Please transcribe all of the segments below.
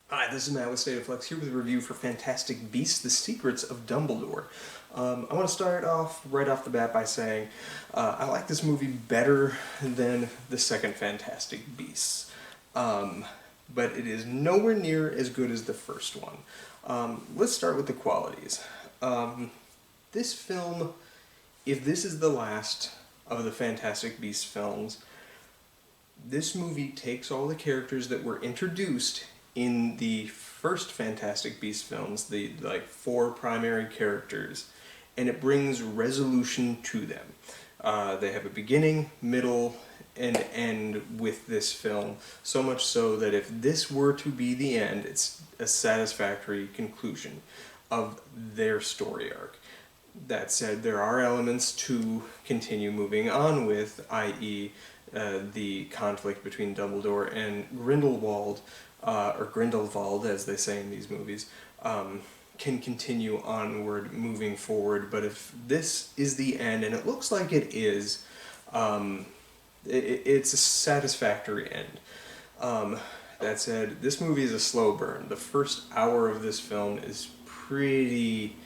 Hi, this is Matt with State of Flux here with a review for Fantastic Beasts: The Secrets of Dumbledore. I want to start off right off the bat by saying I like this movie better than the second Fantastic Beasts, but it is nowhere near as good as the first one. Let's start with the qualities. This film, if this is the last of the Fantastic Beasts films, this movie takes all the characters that were introduced in the first Fantastic Beasts films, the four primary characters, and it brings resolution to them. They have a beginning, middle, and end with this film, so much so that if this were to be the end, it's a satisfactory conclusion of their story arc. That said, there are elements to continue moving on with, i.e., the conflict between Dumbledore and Grindelwald, or Grindelwald as they say in these movies, can continue onward, moving forward. But if this is the end, and it looks like it is, it's a satisfactory end. That said, this movie is a slow burn. The first hour of this film is pretty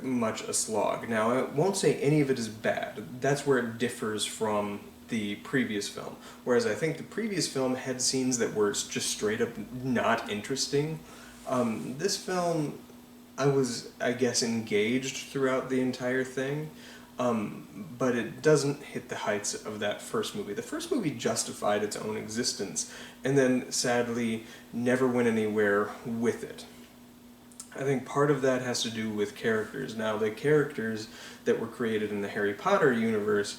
much a slog. Now, I won't say any of it is bad. That's where it differs from the previous film. Whereas I think the previous film had scenes that were just straight up not interesting. This film, I was, I guess, engaged throughout the entire thing, but it doesn't hit the heights of that first movie. The first movie justified its own existence, and then sadly never went anywhere with it. I think part of that has to do with characters. Now, the characters that were created in the Harry Potter universe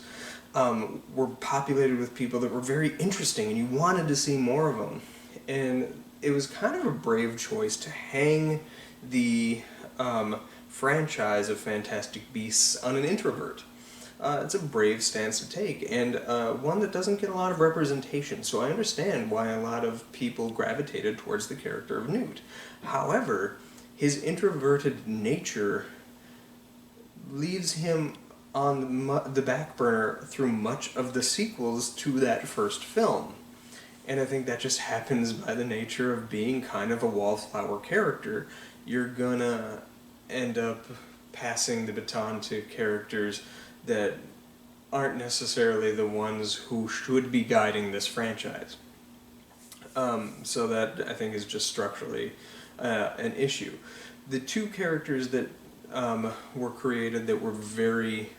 were populated with people that were very interesting, and you wanted to see more of them. And it was kind of a brave choice to hang the franchise of Fantastic Beasts on an introvert. It's a brave stance to take, and one that doesn't get a lot of representation, so I understand why a lot of people gravitated towards the character of Newt. However, his introverted nature leaves him on the back burner through much of the sequels to that first film. And I think that just happens by the nature of being kind of a wallflower character. You're gonna end up passing the baton to characters that aren't necessarily the ones who should be guiding this franchise. So that, I think, is just structurally an issue. The two characters that were created that were very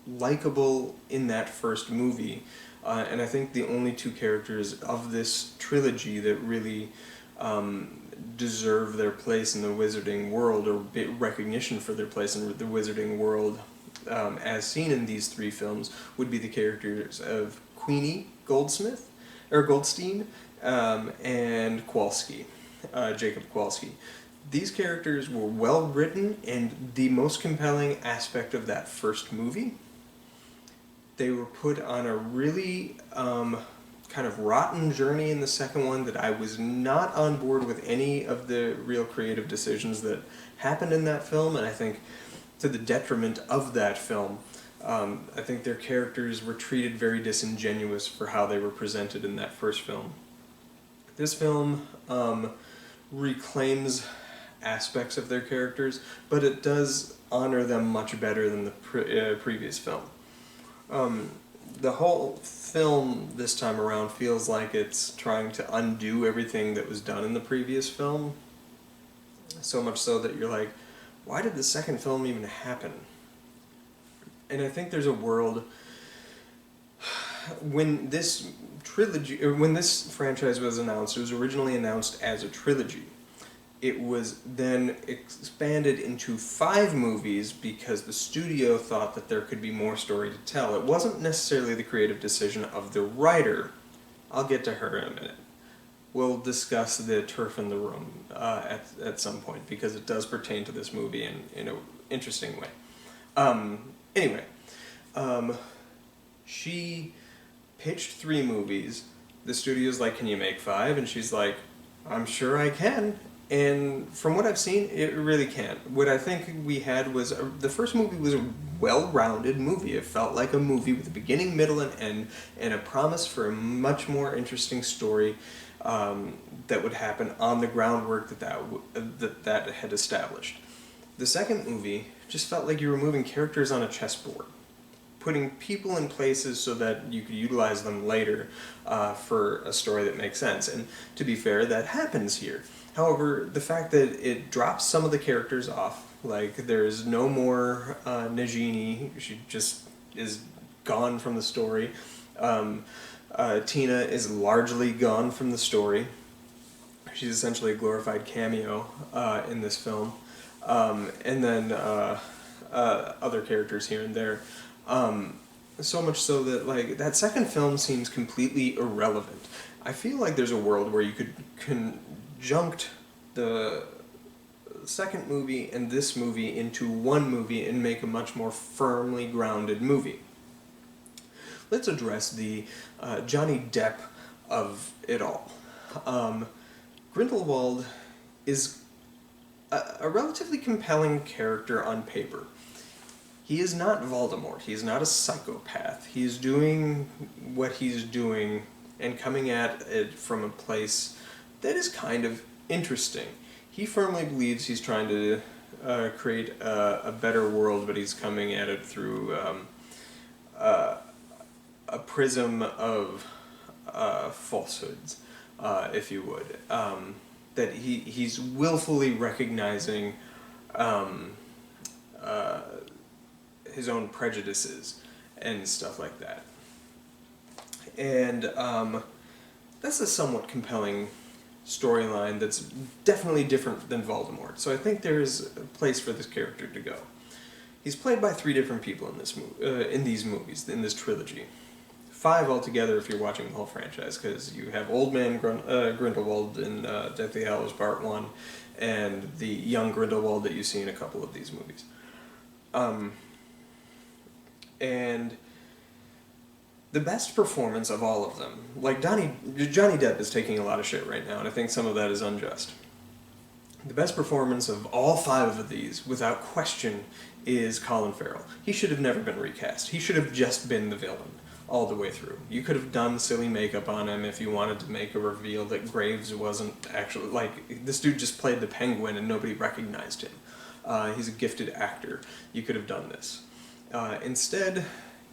likable in that first movie, and I think the only two characters of this trilogy that really deserve their place in the wizarding world, or recognition for their place in the wizarding world, as seen in these three films, would be the characters of Queenie Goldsmith, or Goldstein, and Kowalski, Jacob Kowalski. These characters were well written, and the most compelling aspect of that first movie, they were put on a really kind of rotten journey in the second one that I was not on board with any of the real creative decisions that happened in that film, and I think to the detriment of that film. I think their characters were treated very disingenuous for how they were presented in that first film. This film reclaims aspects of their characters, but it does honor them much better than the previous film. The whole film this time around feels like it's trying to undo everything that was done in the previous film, so much so that you're like, why did the second film even happen? And I think there's a world when this trilogy, or when this franchise was announced, it was originally announced as a trilogy. It was then expanded into 5 movies because the studio thought that there could be more story to tell. It wasn't necessarily the creative decision of the writer. I'll get to her in a minute. We'll discuss the turf in the room at some point, because it does pertain to this movie in an interesting way. Anyway, she pitched 3 movies. The studio's like, can you make 5? And she's like, I'm sure I can. And from what I've seen, it really can. What I think we had was, the first movie was a well-rounded movie. It felt like a movie with a beginning, middle, and end, and a promise for a much more interesting story that would happen on the groundwork that had established. The second movie just felt like you were moving characters on a chessboard, putting people in places so that you could utilize them later for a story that makes sense. And to be fair, that happens here. However, the fact that it drops some of the characters off, like there's no more Nagini, she just is gone from the story. Tina is largely gone from the story. She's essentially a glorified cameo in this film. And then other characters here and there. So much so that, like, that second film seems completely irrelevant. I feel like there's a world where you could conjunct the second movie and this movie into one movie and make a much more firmly grounded movie. Let's address the Johnny Depp of it all. Grindelwald is a relatively compelling character on paper. He is not Voldemort. He is not a psychopath. He is doing what he's doing and coming at it from a place that is kind of interesting. He firmly believes he's trying to create a better world, but he's coming at it through a prism of falsehoods, if you would. That he's willfully recognizing his own prejudices and stuff like that. And that's a somewhat compelling storyline that's definitely different than Voldemort. So I think there's a place for this character to go. He's played by 3 different people in this in these movies, in this trilogy. 5 altogether if you're watching the whole franchise, because you have Old Man Grindelwald in Deathly Hallows Part 1, and the young Grindelwald that you see in a couple of these movies. And the best performance of all of them, like Johnny Depp is taking a lot of shit right now, and I think some of that is unjust. The best performance of all 5 of these, without question, is Colin Farrell. He should have never been recast. He should have just been the villain all the way through. You could have done silly makeup on him if you wanted to make a reveal that Graves wasn't actually, like, this dude just played the Penguin and nobody recognized him. He's a gifted actor. You could have done this. Instead,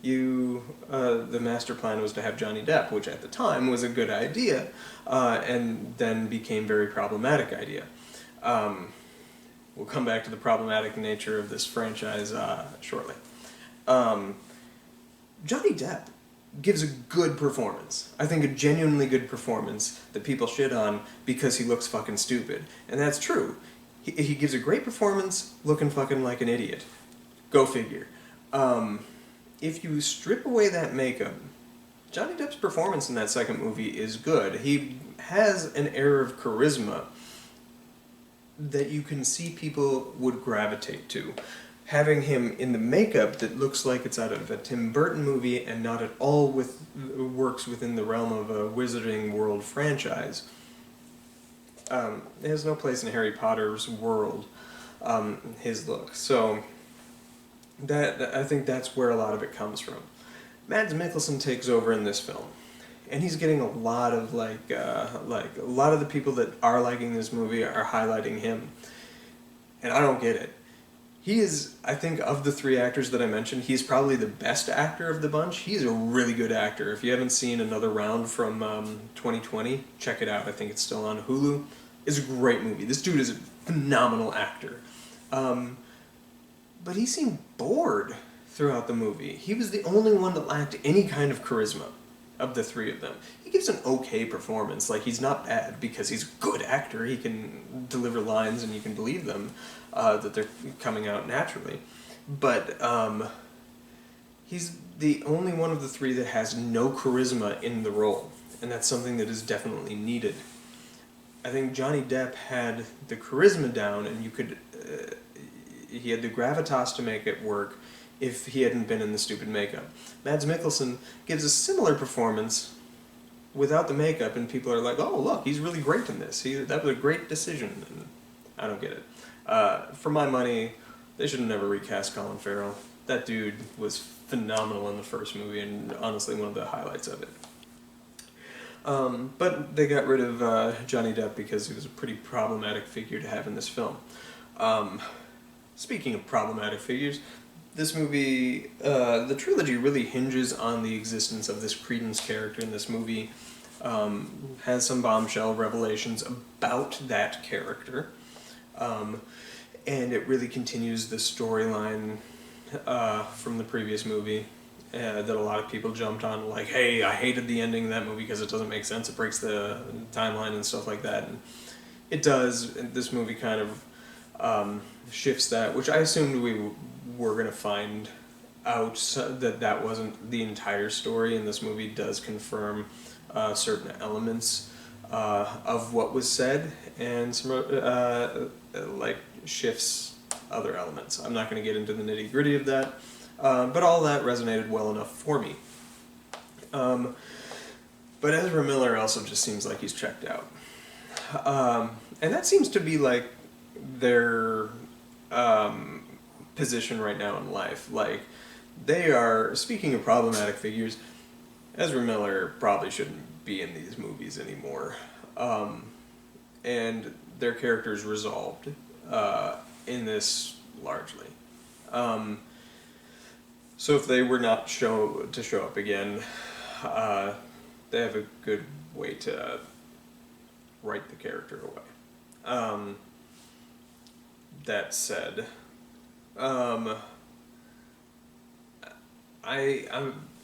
the master plan was to have Johnny Depp, which at the time was a good idea, and then became a very problematic idea. We'll come back to the problematic nature of this franchise shortly. Johnny Depp gives a good performance. I think a genuinely good performance that people shit on because he looks fucking stupid. And that's true. He gives a great performance looking fucking like an idiot. Go figure. If you strip away that makeup, Johnny Depp's performance in that second movie is good. He has an air of charisma that you can see people would gravitate to. Having him in the makeup that looks like it's out of a Tim Burton movie and not at all works within the realm of a Wizarding World franchise. It has no place in Harry Potter's world, his look. So I think that's where a lot of it comes from. Mads Mikkelsen takes over in this film, and he's getting a lot of a lot of the people that are liking this movie are highlighting him, and I don't get it. He is, I think, of the 3 actors that I mentioned, he's probably the best actor of the bunch. He's a really good actor. If you haven't seen Another Round from 2020, check it out. I think it's still on Hulu. It's a great movie. This dude is a phenomenal actor. But he seemed bored throughout the movie. He was the only one that lacked any kind of charisma of the 3 of them. He gives an okay performance. Like, he's not bad because he's a good actor. He can deliver lines and you can believe them, that they're coming out naturally. But he's the only one of the 3 that has no charisma in the role. And that's something that is definitely needed. I think Johnny Depp had the charisma down, and you could... he had the gravitas to make it work if he hadn't been in the stupid makeup. Mads Mikkelsen gives a similar performance without the makeup, and people are like, oh, look, he's really great in this. That was a great decision. And I don't get it. For my money, they should have never recast Colin Farrell. That dude was phenomenal in the first movie, and honestly one of the highlights of it. But they got rid of Johnny Depp because he was a pretty problematic figure to have in this film. Um, Speaking of problematic figures, this movie, the trilogy really hinges on the existence of this Credence character in this movie. Has some bombshell revelations about that character. And it really continues the storyline from the previous movie that a lot of people jumped on. Like, hey, I hated the ending of that movie because it doesn't make sense. It breaks the timeline and stuff like that. And it does. And this movie kind of shifts that, which I assumed we were going to find out that that wasn't the entire story. And this movie does confirm certain elements of what was said, and some like shifts other elements. I'm not going to get into the nitty gritty of that, but all that resonated well enough for me. But Ezra Miller also just seems like he's checked out, and that seems to be like their position right now in life. Like, they are, speaking of problematic figures, Ezra Miller probably shouldn't be in these movies anymore. And their character's resolved in this largely. So if they were not to show up again, they have a good way to write the character away. That said, I'm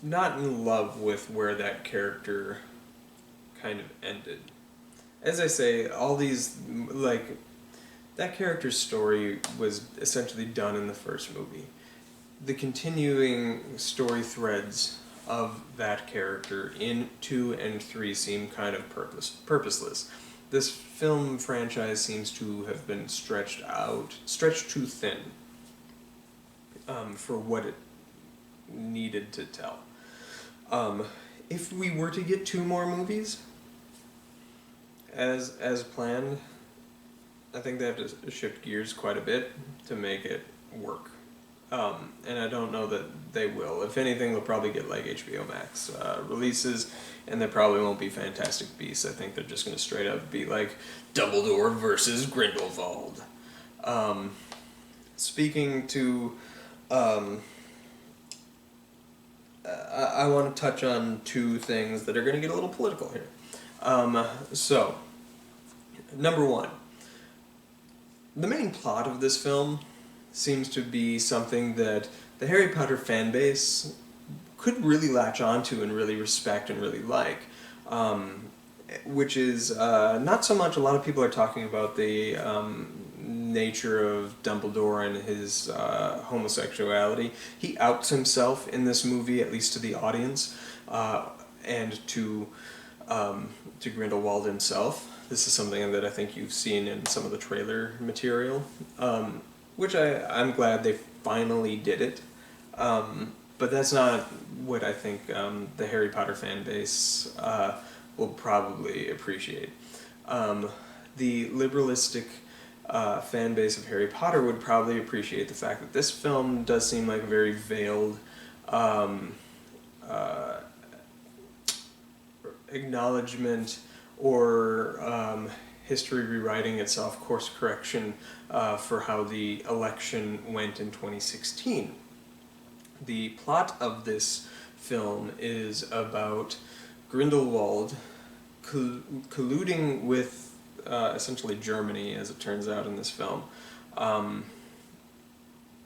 not in love with where that character kind of ended. As I say, all these, like, that character's story was essentially done in the first movie. The continuing story threads of that character in 2 and 3 seem kind of purposeless. This film franchise seems to have been stretched too thin for what it needed to tell. If we were to get 2 more movies, as planned, I think they have to shift gears quite a bit to make it work. And I don't know that they will. If anything, they'll probably get like HBO Max releases, and they probably won't be Fantastic Beasts. I think they're just going to straight up be like Dumbledore versus Grindelwald. Speaking to... I want to touch on 2 things that are going to get a little political here. So, number 1. The main plot of this film seems to be something that the Harry Potter fan base could really latch onto and really respect and really like. Which is not so much, a lot of people are talking about the nature of Dumbledore and his homosexuality. He outs himself in this movie, at least to the audience, and to Grindelwald himself. This is something that I think you've seen in some of the trailer material, which I'm glad they finally did it. But that's not what I think the Harry Potter fan base will probably appreciate. The liberalistic fan base of Harry Potter would probably appreciate the fact that this film does seem like a very veiled acknowledgement or history rewriting itself, course correction for how the election went in 2016. The plot of this film is about Grindelwald colluding with essentially Germany, as it turns out in this film,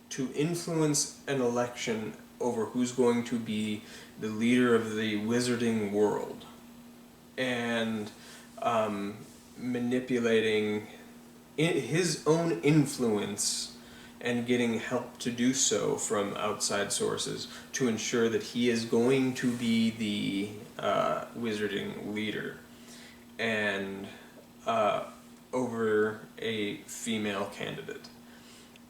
to influence an election over who's going to be the leader of the wizarding world, and manipulating his own influence and getting help to do so from outside sources to ensure that he is going to be the wizarding leader, and over a female candidate.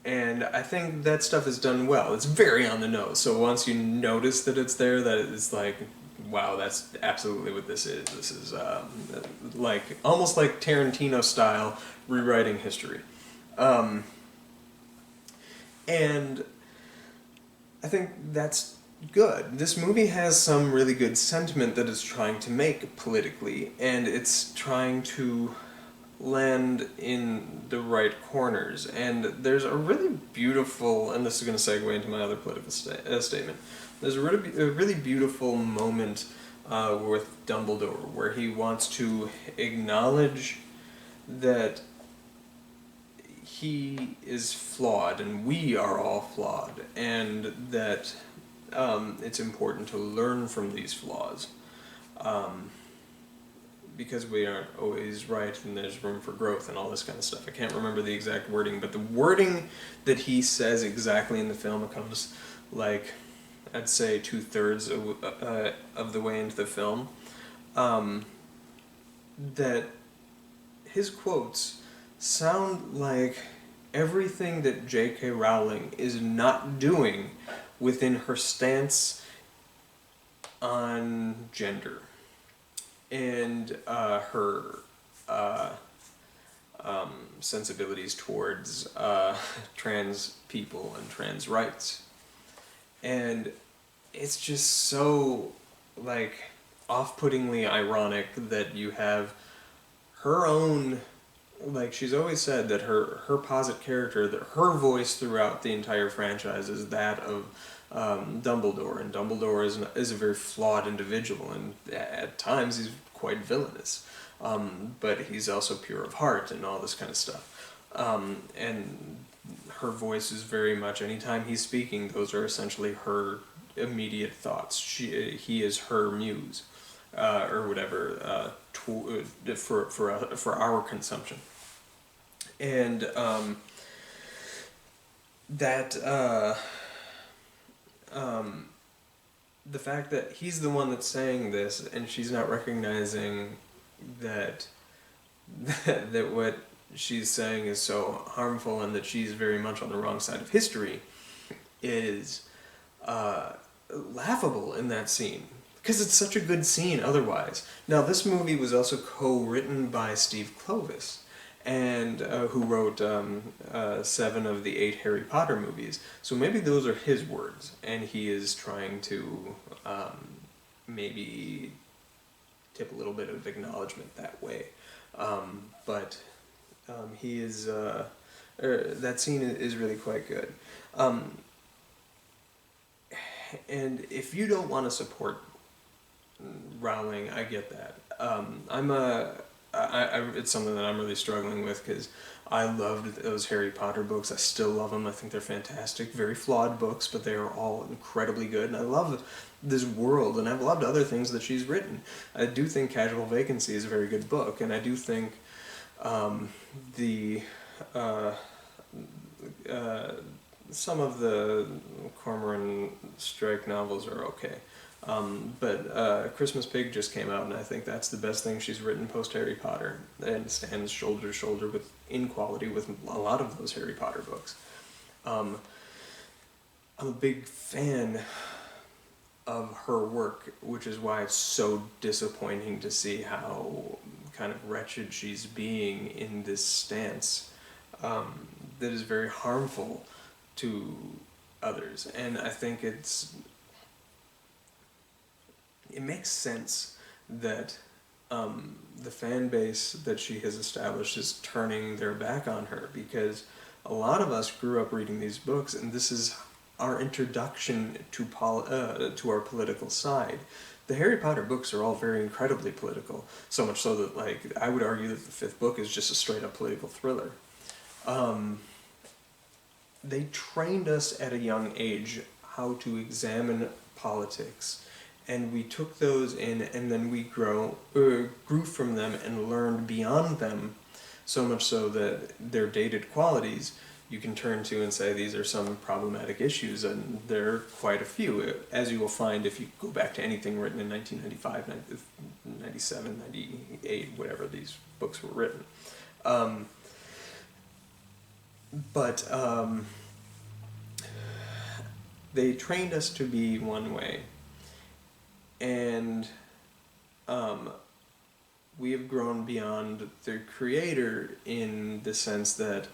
And I think that stuff is done well. It's very on the nose, so once you notice that it's there, that it's like, wow, that's absolutely what this is. This is like almost like Tarantino style rewriting history. And I think that's good. This movie has some really good sentiment that it's trying to make politically, and it's trying to land in the right corners. And there's a really beautiful, and this is going to segue into my other political statement. There's a really beautiful moment with Dumbledore where he wants to acknowledge that he is flawed and we are all flawed, and that it's important to learn from these flaws. Um, because we aren't always right and there's room for growth and all this kind of stuff. I can't remember the exact wording, but the wording that he says exactly in the film comes like, I'd say 2/3 of the way into the film. That his quotes sound like everything that J.K. Rowling is not doing within her stance on gender and her uh, sensibilities towards trans people and trans rights. And it's just so, like, off-puttingly ironic that you have her own, like, she's always said that her posit character, that her voice throughout the entire franchise is that of Dumbledore, and Dumbledore is a very flawed individual, and at times he's quite villainous, but he's also pure of heart and all this kind of stuff. And her voice is very much, anytime he's speaking, those are essentially her immediate thoughts. He is her muse, or whatever, for our consumption, and that. The fact that he's the one that's saying this and she's not recognizing that that what she's saying is so harmful and that she's very much on the wrong side of history is laughable in that scene, because it's such a good scene otherwise. Now, this movie was also co-written by Steve Kloves, and who wrote 7 of the 8 Harry Potter movies. So maybe those are his words, and he is trying to maybe tip a little bit of acknowledgement that way. But he is, that scene is really quite good. And if you don't want to support Rowling, I get that. It's something that I'm really struggling with, because I loved those Harry Potter books. I still love them. I think they're fantastic. Very flawed books, but they are all incredibly good. And I love this world, and I've loved other things that she's written. I do think Casual Vacancy is a very good book, and I do think some of the Cormoran Strike novels are okay. But Christmas Pig just came out, and I think that's the best thing she's written post Harry Potter, and stands shoulder to shoulder in quality with a lot of those Harry Potter books. I'm a big fan of her work, which is why it's so disappointing to see how kind of wretched she's being in this stance that is very harmful to others. And I think it makes sense that the fan base that she has established is turning their back on her, because a lot of us grew up reading these books, and this is our introduction to our political side. The Harry Potter books are all very incredibly political, so much so that, like, I would argue that the 5th book is just a straight up political thriller. They trained us at a young age how to examine politics, and we took those in, and then we grew from them and learned beyond them, so much so that their dated qualities you can turn to and say these are some problematic issues, and there are quite a few, as you will find if you go back to anything written in 1995, 97, 98, whatever these books were written. But they trained us to be one way, and we have grown beyond their creator in the sense that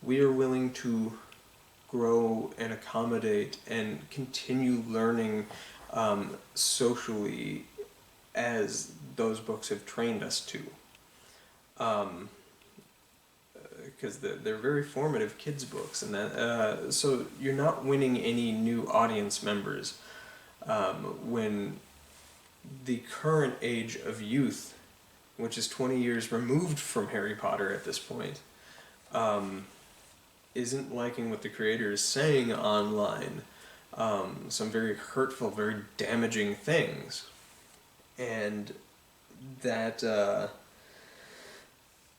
we are willing to grow and accommodate and continue learning socially as those books have trained us to. Because they're very formative kids' books, and that so you're not winning any new audience members when the current age of youth, which is 20 years removed from Harry Potter at this point, isn't liking what the creator is saying online. Some very hurtful, very damaging things. And that,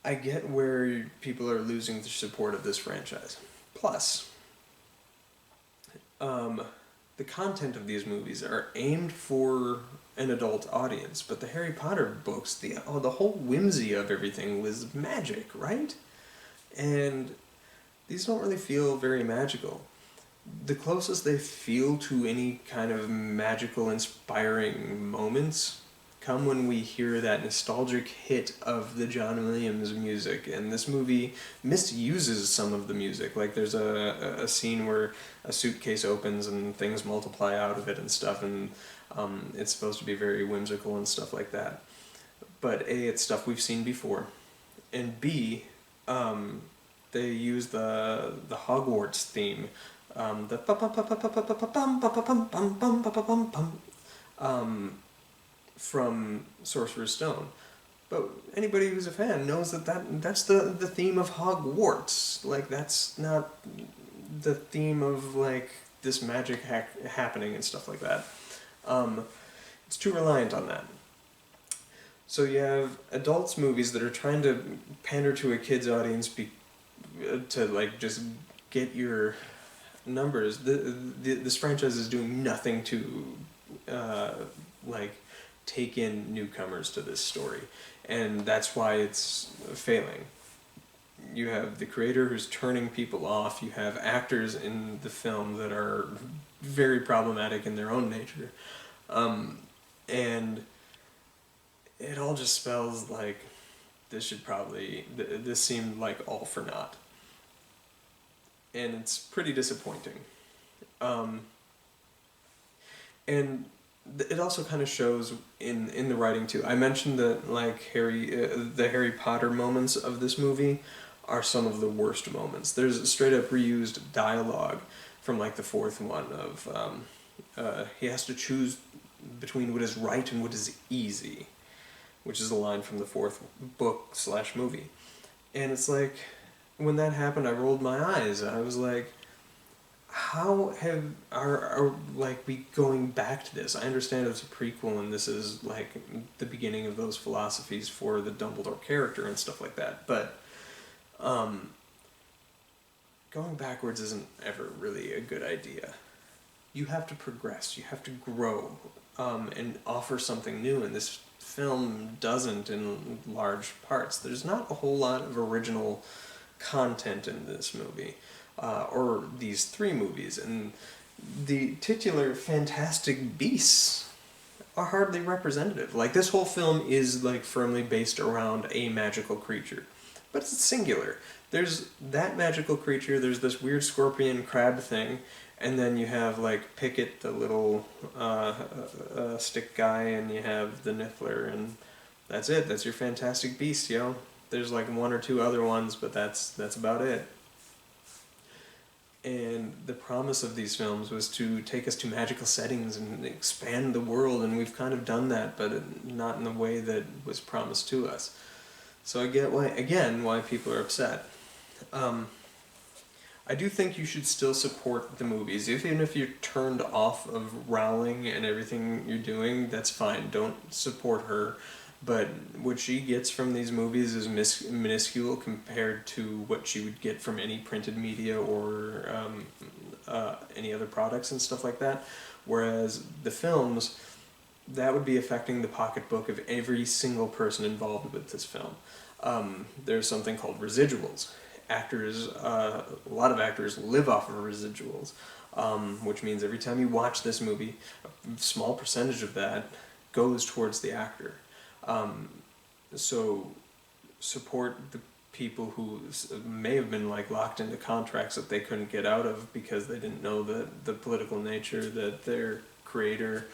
I get where people are losing the support of this franchise. Plus, the content of these movies are aimed for an adult audience, but the Harry Potter books, the whole whimsy of everything was magic, right? And these don't really feel very magical. The closest they feel to any kind of magical, inspiring moments come when we hear that nostalgic hit of the John Williams music, and this movie misuses some of the music. Like there's a scene where a suitcase opens and things multiply out of it and stuff, and it's supposed to be very whimsical and stuff like that. But A, it's stuff we've seen before, and B, they use the Hogwarts theme, the from Sorcerer's Stone. But anybody who's a fan knows that's the theme of Hogwarts. Like, that's not the theme of, like, this magic happening and stuff like that. It's too reliant on that. So you have adults movies that are trying to pander to a kid's audience to, like, just get your numbers. This franchise is doing nothing to, like, take in newcomers to this story, and that's why it's failing. You have the creator who's turning people off, you have actors in the film that are very problematic in their own nature, and it all just spells like this seemed like all for naught, and it's pretty disappointing. And it also kind of shows in the writing too. I mentioned that, like, the Harry Potter moments of this movie are some of the worst moments. There's straight up reused dialogue from, like, the fourth one of he has to choose between what is right and what is easy, which is a line from the fourth book/movie. And it's like, when that happened, I rolled my eyes. I was like, how are like we going back to this? I understand it's a prequel and this is like the beginning of those philosophies for the Dumbledore character and stuff like that, but going backwards isn't ever really a good idea. You have to progress, you have to grow, and offer something new, and this film doesn't in large parts. There's not a whole lot of original content in this movie. Or these three movies, and the titular Fantastic Beasts are hardly representative. Like, this whole film is, like, firmly based around a magical creature, but it's singular. There's that magical creature, there's this weird scorpion crab thing, and then you have, like, Pickett, the little stick guy, and you have the Niffler, and that's it. That's your Fantastic Beasts, yo. There's, like, one or two other ones, but that's about it. And the promise of these films was to take us to magical settings and expand the world, and we've kind of done that, but not in the way that was promised to us. So I get why people are upset. I do think you should still support the movies. Even if you're turned off of Rowling and everything you're doing, that's fine. Don't support her. But what she gets from these movies is minuscule compared to what she would get from any printed media or any other products and stuff like that. Whereas the films, that would be affecting the pocketbook of every single person involved with this film. There's something called residuals. A lot of actors live off of residuals, which means every time you watch this movie, a small percentage of that goes towards the actor. So support the people who may have been like locked into contracts that they couldn't get out of because they didn't know the political nature that their creator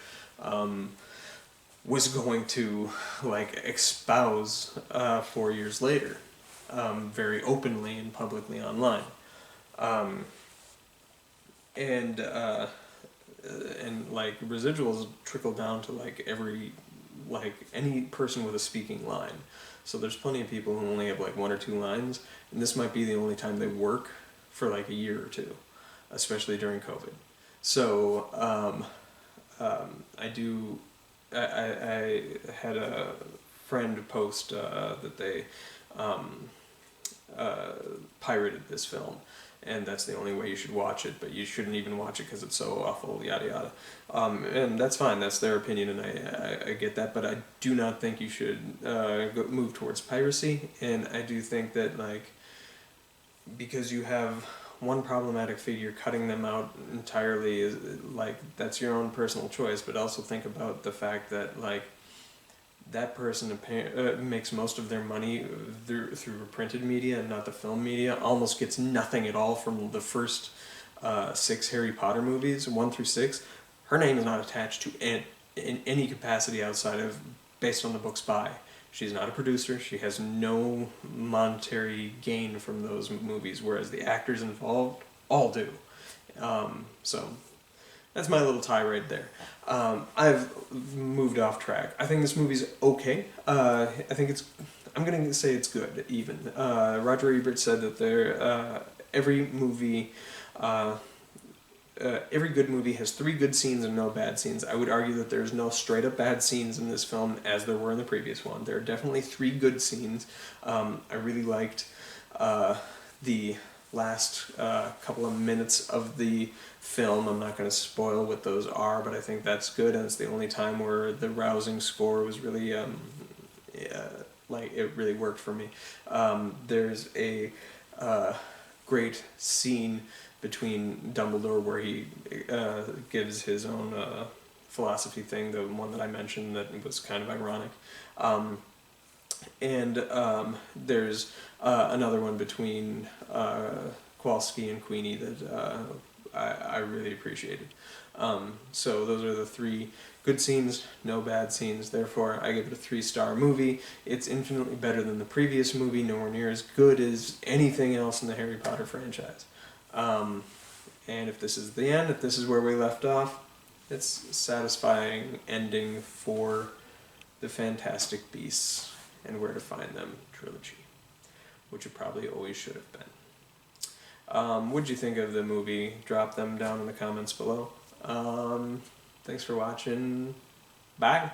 was going to like espouse 4 years later, very openly and publicly online. Um, and like residuals trickle down to like any person with a speaking line. So there's plenty of people who only have like one or two lines, and this might be the only time they work for like a year or two, especially during COVID. So I had a friend post that they pirated this film, and that's the only way you should watch it, but you shouldn't even watch it because it's so awful, yada yada. And that's fine, that's their opinion, and I get that, but I do not think you should move towards piracy, and I do think that, like, because you have one problematic figure, cutting them out entirely is, like, that's your own personal choice, but also think about the fact that, like, that person makes most of their money through printed media and not the film media, almost gets nothing at all from the first 6 Harry Potter movies, 1 through 6. Her name is not attached to in any capacity outside of based on the books by. She's not a producer, she has no monetary gain from those movies, whereas the actors involved all do. So that's my little tirade there. I've moved off track. I think this movie's okay. I think I'm going to say it's good, even. Roger Ebert said that every good movie has 3 good scenes and no bad scenes. I would argue that there's no straight up bad scenes in this film as there were in the previous one. There are definitely 3 good scenes. I really liked the last couple of minutes of the film. I'm not going to spoil what those are, but I think that's good, and it's the only time where the rousing score was really like it really worked for me. There's a great scene between Dumbledore where he gives his own philosophy thing, the one that I mentioned that was kind of ironic. And there's another one between Kowalski and Queenie that I really appreciated. So those are the 3 good scenes, no bad scenes. Therefore, I give it a 3-star movie. It's infinitely better than the previous movie, nowhere near as good as anything else in the Harry Potter franchise. And if this is the end, if this is where we left off, it's a satisfying ending for the Fantastic Beasts and Where to Find Them trilogy, which it probably always should have been. What'd you think of the movie? Drop them down in the comments below. Thanks for watching. Bye.